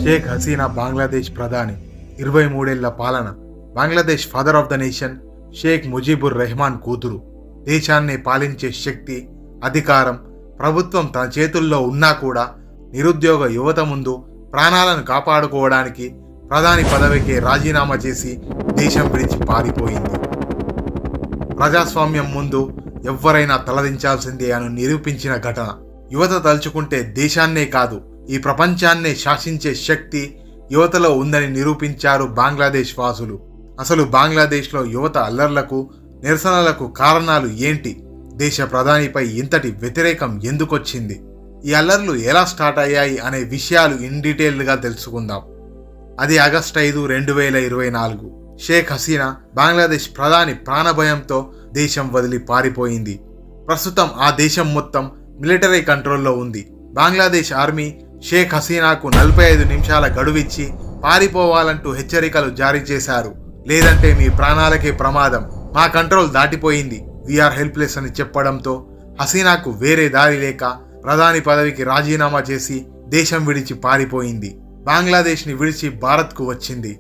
షేక్ హసీనా బంగ్లాదేశ్ ప్రధాని 23 ఏళ్ల పాలన. Bangladesh father of the nation Sheikh Mujibur Rahman కూతురు. దేశాన్ని పాలించే శక్తి, అధికారం, ప్రభుత్వం తన చేతుల్లో ఉన్నా కూడా నిరుద్యోగ యువత ముందు ప్రాణాలను కాపాడుకోవడానికి ప్రధాని పదవికి రాజీనామా చేసి దేశం విడిచి పారిపోయింది. ప్రజాస్వామ్యం ముందు ఎవ్వరైనా తలదించాల్సిందే అని నిరూపించిన ఘటన. యువత తలుచుకుంటే దేశాన్నే కాదు ఈ ప్రపంచాన్నే శాసించే శక్తి యువతలో ఉందని నిరూపించారు బంగ్లాదేశ్ వాసులు. అసలు బంగ్లాదేశ్లో యువత అల్లర్లకు, నిరసనలకు కారణాలు ఏంటి? దేశ ప్రధానిపై ఇంతటి వ్యతిరేకం ఎందుకొచ్చింది? ఈ అల్లర్లు ఎలా స్టార్ట్ అయ్యాయి అనే విషయాలు ఇన్ డీటెయిల్గా తెలుసుకుందాం. అది ఆగస్టు 5, 2024. షేక్ హసీనా బంగ్లాదేశ్ ప్రధాని ప్రాణభయంతో దేశం వదిలి పారిపోయింది. ప్రస్తుతం ఆ దేశం మొత్తం మిలిటరీ కంట్రోల్లో ఉంది. బంగ్లాదేశ్ ఆర్మీ షేక్ హసీనాకు 45 నిమిషాల గడువిచ్చి పారిపోవాలంటూ హెచ్చరికలు జారీ చేశారు. లేదంటే మీ ప్రాణాలకే ప్రమాదం, మా కంట్రోల్ దాటిపోయింది, వీఆర్ హెల్ప్లెస్ అని చెప్పడంతో హసీనాకు వేరే దారి లేక ప్రధాని పదవికి రాజీనామా చేసి దేశం విడిచి పారిపోయింది. బంగ్లాదేశ్ని విడిచి భారత్కు వచ్చింది.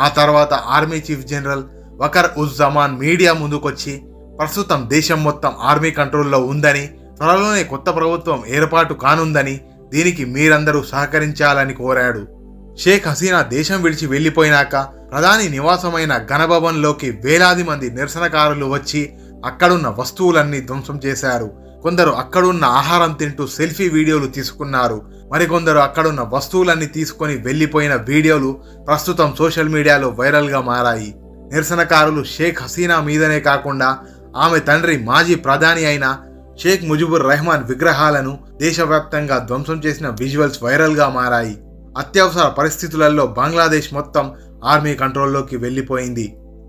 ఆ తర్వాత army chief general Waker uz Zaman media ముందుకొచ్చి ప్రస్తుతం దేశం మొత్తం ఆర్మీ కంట్రోల్లో ఉందని, త్వరలోనే కొత్త ప్రభుత్వం ఏర్పాటు కానుందని, దీనికి మీరందరూ సహకరించాలని కోరాడు. షేక్ హసీనా దేశం విడిచి వెళ్లిపోయినాక ప్రధాని నివాసమైన గణభవన్లోకి వేలాది మంది నిరసనకారులు వచ్చి అక్కడున్న వస్తువులన్నీ ధ్వంసం చేశారు. కొందరు అక్కడున్న ఆహారం తింటూ సెల్ఫీ వీడియోలు తీసుకున్నారు. మరికొందరు అక్కడున్న వస్తువులన్నీ తీసుకొని వెళ్లిపోయిన వీడియోలు ప్రస్తుతం సోషల్ మీడియాలో వైరల్గా మారాయి. నిరసనకారులు షేక్ హసీనా మీదనే కాకుండా ఆమె తండ్రి మాజీ ప్రధాని అయిన షేక్ ముజిబుర్ రెహమాన్ విగ్రహాలను దేశవ్యాప్తంగా ధ్వంసం చేసిన విజువల్స్ వైరల్గా మారాయి. అత్యవసర పరిస్థితులలో బంగ్లాదేశ్ మొత్తం ఆర్మీ కంట్రోల్లోకి వెళ్లిపోయింది.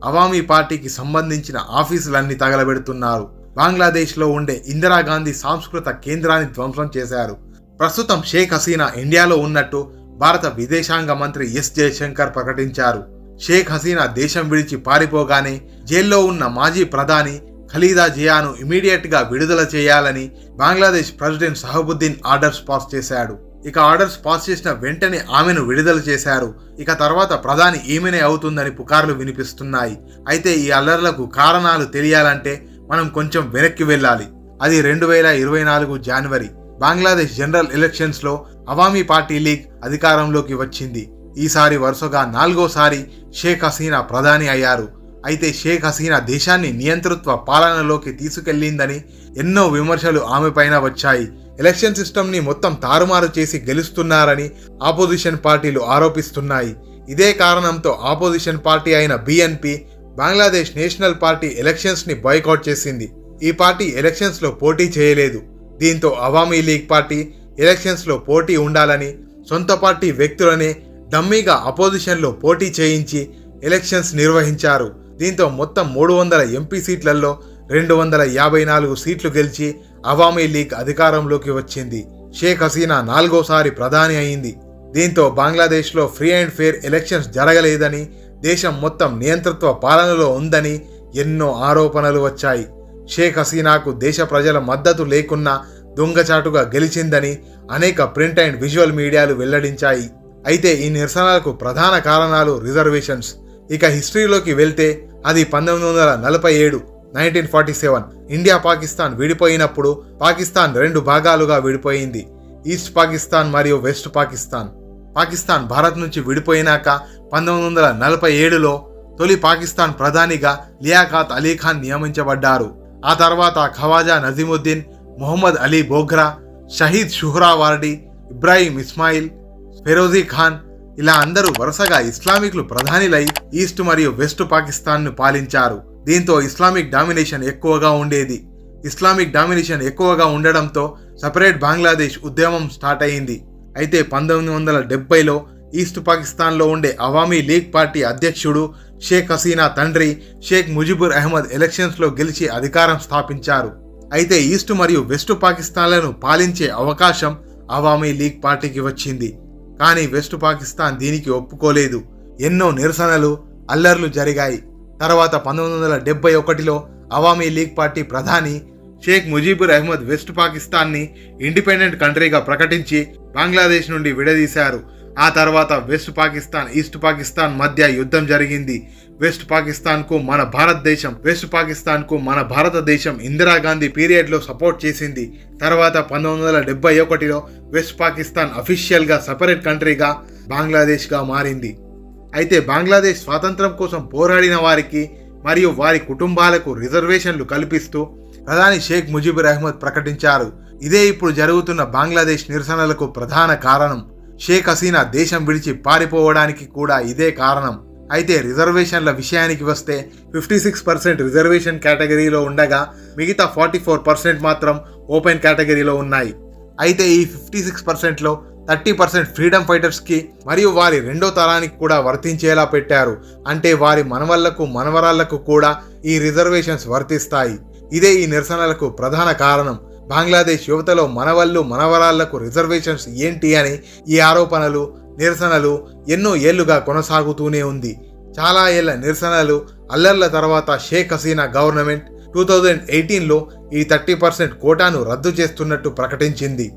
అవామీ పార్టీకి సంబంధించిన ఆఫీసులన్నీ తగలబెడుతున్నారు. బంగ్లాదేశ్లో ఉండే ఇందిరాగాంధీ సాంస్కృత కేంద్రాన్ని ధ్వంసం చేశారు. ప్రస్తుతం షేక్ హసీనా ఇండియాలో ఉన్నట్టు భారత విదేశాంగ మంత్రి ఎస్ జయశంకర్ ప్రకటించారు. షేక్ హసీనా దేశం విడిచి పారిపోగానే జైల్లో ఉన్న మాజీ ప్రధాని ఖలీదా జియాను ఇమీడియట్ గా విడుదల చేయాలని Bangladesh president Shahabuddin orders pass చేశాడు. ఇక ఆర్డర్స్ పాస్ చేసిన వెంటనే ఆమెను విడుదల చేశారు. ఇక తర్వాత ప్రధాని ఈమెనే అవుతుందని పుకార్లు వినిపిస్తున్నాయి. అయితే ఈ అల్లర్లకు కారణాలు తెలియాలంటే మనం కొంచెం వెనక్కి వెళ్ళాలి. అది 2024 జనవరి. బంగ్లాదేశ్ జనరల్ ఎలక్షన్స్ లో అవామీ పార్టీ లీగ్ అధికారంలోకి వచ్చింది. ఈసారి వరుసగా 4వ సారి షేక్ హసీనా ప్రధాని అయ్యారు. అయితే షేక్ హసీనా దేశాన్ని నియంతృత్వ పాలనలోకి తీసుకెళ్లిందని ఎన్నో విమర్శలు ఆమె పైన వచ్చాయి. ఎలక్షన్ సిస్టమ్ ని మొత్తం తారుమారు చేసి గెలుస్తున్నారని ఆపోజిషన్ పార్టీలు ఆరోపిస్తున్నాయి. ఇదే కారణంతో ఆపోజిషన్ పార్టీ అయిన BNP Bangladesh national party elections ని బాయ్కాట్ చేసింది. ఈ పార్టీ ఎలక్షన్స్ లో పోటీ చేయలేదు. దీంతో అవామీ లీగ్ పార్టీ ఎలక్షన్స్ లో పోటీ ఉండాలని సొంత పార్టీ వ్యక్తులనే డమ్మీగా అపోజిషన్ లో పోటీ చేయించి ఎలక్షన్స్ నిర్వహించారు. దీంతో మొత్తం 300 ఎంపీ సీట్లలో 254 సీట్లు గెలిచి అవామీ లీగ్ అధికారంలోకి వచ్చింది. షేక్ హసీనా 4వ సారి ప్రధాని అయింది. దీంతో బంగ్లాదేశ్లో ఫ్రీ అండ్ ఫెయిర్ ఎలక్షన్స్ జరగలేదని, దేశం మొత్తం నియంతృత్వ పాలనలో ఉందని ఎన్నో ఆరోపణలు వచ్చాయి. షేక్ హసీనాకు దేశ ప్రజల మద్దతు లేకున్నా దొంగచాటుగా గెలిచిందని అనేక ప్రింట్ అండ్ విజువల్ మీడియాలు వెల్లడించాయి. అయితే ఈ నిరసనలకు ప్రధాన కారణాలు రిజర్వేషన్స్. ఇక హిస్టరీలోకి వెళ్తే అది 1947 1947 ఇండియా పాకిస్తాన్ విడిపోయినప్పుడు పాకిస్తాన్ 2 భాగాలుగా విడిపోయింది. ఈస్ట్ పాకిస్తాన్ మరియు వెస్ట్ పాకిస్తాన్. పాకిస్తాన్ భారత్ నుంచి విడిపోయినాక 1947లో తొలి పాకిస్తాన్ ప్రధానిగా లియాఖత్ అలీ ఖాన్ నియమించబడ్డారు. ఆ తర్వాత ఖవాజా నజీముద్దీన్, మొహమ్మద్ అలీ బోగ్రా, షహీద్ షుహ్రావార్డీ, ఇబ్రాహీం ఇస్మాయిల్, ఫెరోజీ ఖాన్ ఇలా అందరూ వరుసగా ఇస్లామిక్లు ప్రధానిలై ఈస్ట్ మరియు వెస్ట్ పాకిస్తాన్ను పాలించారు. దీంతో ఇస్లామిక్ డామినేషన్ ఎక్కువగా ఉండేది. ఇస్లామిక్ డామినేషన్ ఎక్కువగా ఉండడంతో సపరేట్ బంగ్లాదేశ్ ఉద్యమం స్టార్ట్ అయింది. అయితే 1970లో ఈస్ట్ పాకిస్తాన్లో ఉండే అవామీ లీగ్ పార్టీ అధ్యక్షుడు షేక్ హసీనా తండ్రి షేక్ ముజిబుర్ అహ్మద్ ఎలక్షన్స్లో గెలిచి అధికారం స్థాపించారు. అయితే ఈస్ట్ మరియు వెస్ట్ పాకిస్తాన్లను పాలించే అవకాశం అవామీ లీగ్ పార్టీకి వచ్చింది. కానీ వెస్ట్ పాకిస్తాన్ దీనికి ఒప్పుకోలేదు. ఎన్నో నిరసనలు, అల్లర్లు జరిగాయి. తర్వాత 1971లో అవామీ లీగ్ పార్టీ ప్రధాని షేక్ ముజీబుర్ అహ్మద్ వెస్ట్ పాకిస్తాన్ని ఇండిపెండెంట్ కంట్రీగా ప్రకటించి బంగ్లాదేశ్ నుండి విడదీశారు. ఆ తర్వాత వెస్ట్ పాకిస్తాన్ ఈస్ట్ పాకిస్తాన్ మధ్య యుద్ధం జరిగింది. వెస్ట్ పాకిస్తాన్కు మన భారతదేశం ఇందిరాగాంధీ పీరియడ్లో సపోర్ట్ చేసింది. తర్వాత 1971లో వెస్ట్ పాకిస్తాన్ అఫీషియల్గా సపరేట్ కంట్రీగా బంగ్లాదేశ్గా మారింది. అయితే బంగ్లాదేశ్ స్వాతంత్రం కోసం పోరాడిన వారికి మరియు వారి కుటుంబాలకు రిజర్వేషన్లు కల్పిస్తూ ప్రధాని షేక్ ముజిబుర్ అహ్మద్ ప్రకటించారు. ఇదే ఇప్పుడు జరుగుతున్న బంగ్లాదేశ్ నిరసనలకు ప్రధాన కారణం. షేక్ హసీనా దేశం విడిచి పారిపోవడానికి కూడా ఇదే కారణం. అయితే రిజర్వేషన్ల విషయానికి వస్తే 56% రిజర్వేషన్ కేటగిరీలో ఉండగా మిగతా 44% మాత్రం ఓపెన్ కేటగిరీలో ఉన్నాయి. అయితే ఈ 56%లో 30% ఫ్రీడమ్ ఫైటర్స్కి మరియు వారి రెండో తరానికి కూడా వర్తించేలా పెట్టారు. అంటే వారి మనవళ్లకు మనవరాళ్లకు కూడా ఈ రిజర్వేషన్స్ వర్తిస్తాయి. ఇదే ఈ నిరసనలకు ప్రధాన కారణం. బంగ్లాదేశ్ యువతలో మనవళ్ళు మనవరాళ్లకు రిజర్వేషన్స్ ఏంటి అని ఈ ఆరోపణలు నిరసనలు ఎన్నో ఏళ్లుగా కొనసాగుతూనే ఉంది. చాలా ఏళ్ల నిరసనలు అల్లర్ల తర్వాత షేక్ హసీనా గవర్నమెంట్ 2018లో ఈ 30% కోటాను రద్దు చేస్తున్నట్టు ప్రకటించింది.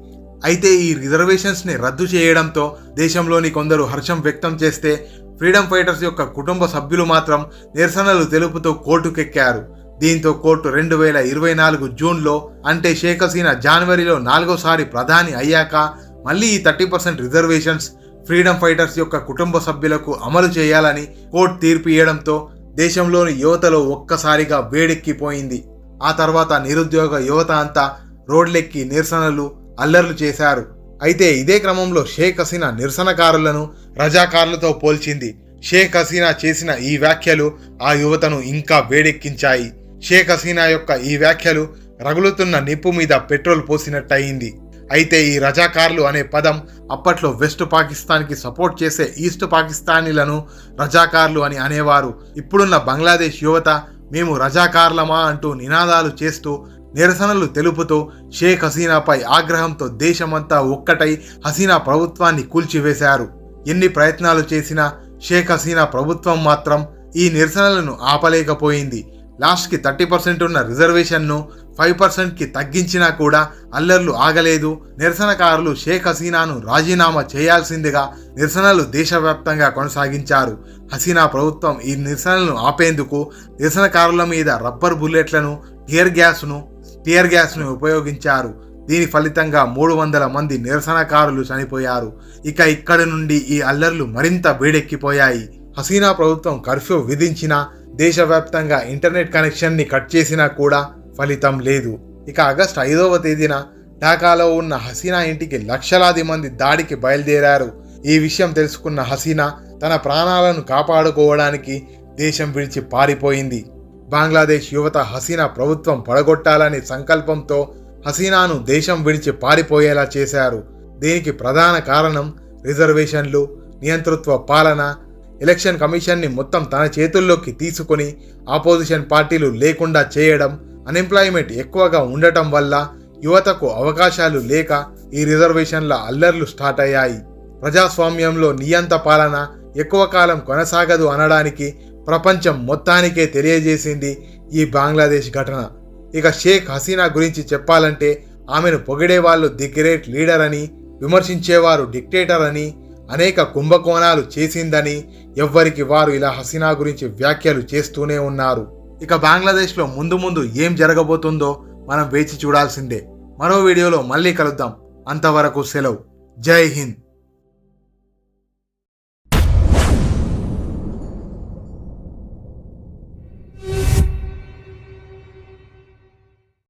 అయితే ఈ రిజర్వేషన్స్ని రద్దు చేయడంతో దేశంలోని కొందరు హర్షం వ్యక్తం చేస్తే ఫ్రీడమ్ ఫైటర్స్ యొక్క కుటుంబ సభ్యులు మాత్రం నిరసనలు తెలుపుతూ కోర్టుకెక్కారు. దీంతో కోర్టు 2024 జూన్లో అంటే షేక్ హసీనా జనవరిలో 4వసారి ప్రధాని అయ్యాక మళ్ళీ ఈ 30% రిజర్వేషన్స్ ఫ్రీడమ్ ఫైటర్స్ యొక్క కుటుంబ సభ్యులకు అమలు చేయాలని కోర్టు తీర్పు ఇవ్వడంతో దేశంలోని యువతలో ఒక్కసారిగా వేడెక్కిపోయింది. ఆ తర్వాత నిరుద్యోగ యువత అంతా రోడ్లెక్కి నిరసనలు అల్లర్లు చేశారు. అయితే ఇదే క్రమంలో షేక్ హసీనా నిరసనకారులను రజాకారులతో పోల్చింది. షేక్ హసీనా చేసిన ఈ వ్యాఖ్యలు ఆ యువతను ఇంకా వేడెక్కించాయి. షేక్ హసీనా యొక్క ఈ వ్యాఖ్యలు రగులుతున్న నిప్పు మీద పెట్రోల్ పోసినట్టయింది. అయితే ఈ రజాకార్లు అనే పదం అప్పట్లో వెస్ట్ పాకిస్తాన్కి సపోర్ట్ చేసే ఈస్ట్ పాకిస్తానీలను రజాకార్లు అని అనేవారు. ఇప్పుడున్న బంగ్లాదేశ్ యువత మేము రజాకార్లమా అంటూ నినాదాలు చేస్తూ నిరసనలు తెలుపుతూ షేక్ హసీనాపై ఆగ్రహంతో దేశమంతా ఒక్కటై హసీనా ప్రభుత్వాన్ని కూల్చివేశారు. ఎన్ని ప్రయత్నాలు చేసినా షేక్ హసీనా ప్రభుత్వం మాత్రం ఈ నిరసనలను ఆపలేకపోయింది. లాస్ట్కి 30% ఉన్న రిజర్వేషన్ను 5%కి తగ్గించినా కూడా అల్లర్లు ఆగలేదు. నిరసనకారులు షేక్ హసీనాను రాజీనామా చేయాల్సిందిగా నిరసనలు దేశవ్యాప్తంగా కొనసాగించారు. హసీనా ప్రభుత్వం ఈ నిరసనలను ఆపేందుకు నిరసనకారుల మీద రబ్బర్ బుల్లెట్లను టియర్ గ్యాస్ను ఉపయోగించారు. దీని ఫలితంగా 300 మంది నిరసనకారులు చనిపోయారు. ఇక్కడి నుండి ఈ అల్లర్లు మరింత వేడెక్కిపోయాయి. హసీనా ప్రభుత్వం కర్ఫ్యూ విధించినా దేశవ్యాప్తంగా ఇంటర్నెట్ కనెక్షన్ని కట్ చేసినా కూడా ఫలితం లేదు. ఆగస్టు 5వ తేదీన ఢాకాలో ఉన్న హసీనా ఇంటికి లక్షలాది మంది దాడికి బయలుదేరారు. ఈ విషయం తెలుసుకున్న హసీనా తన ప్రాణాలను కాపాడుకోవడానికి దేశం విడిచి పారిపోయింది. బంగ్లాదేశ్ యువత హసీనా ప్రభుత్వం పడగొట్టాలనే సంకల్పంతో హసీనాను దేశం విడిచి పారిపోయేలా చేశారు. దీనికి ప్రధాన కారణం రిజర్వేషన్లు, నియంతృత్వ పాలన. ఎలక్షన్ కమిషన్ని మొత్తం తన చేతుల్లోకి తీసుకుని ఆపోజిషన్ పార్టీలు లేకుండా చేయడం, అన్ఎంప్లాయ్మెంట్ ఎక్కువగా ఉండటం వల్ల యువతకు అవకాశాలు లేక ఈ రిజర్వేషన్ల అల్లర్లు స్టార్ట్ అయ్యాయి. ప్రజాస్వామ్యంలో నియంత పాలన ఎక్కువ కాలం కొనసాగదు అనడానికి ప్రపంచం మొత్తానికే తెలియజేసింది ఈ బంగ్లాదేశ్ ఘటన. షేక్ హసీనా గురించి చెప్పాలంటే ఆమెను పొగిడేవాళ్ళు ది గ్రేట్ లీడర్ అని, విమర్శించేవారు డిక్టేటర్ అని, అనేక కుంభకోణాలు చేసిందని ఎవ్వరికి వారు ఇలా హసీనా గురించి వ్యాఖ్యలు చేస్తూనే ఉన్నారు. బంగ్లాదేశ్లో ముందు ఏం జరగబోతుందో మనం వేచి చూడాల్సిందే. మరో వీడియోలో మళ్ళీ కలుద్దాం. అంతవరకు సెలవు. జై హింద్.